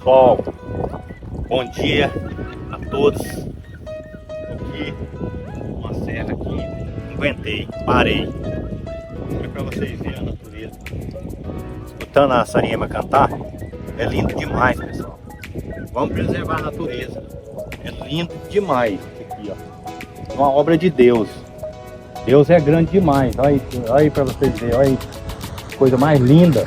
pessoal, bom dia a todos. Aqui, uma serra aqui, não aguentei, parei. Olha pra vocês verem a natureza. Escutando a Sariema cantar, é lindo demais, pessoal. Vamos preservar a natureza. É lindo demais isso aqui, ó. Uma obra de Deus. Deus é grande demais. Olha aí pra vocês verem, olha aí. Coisa mais linda.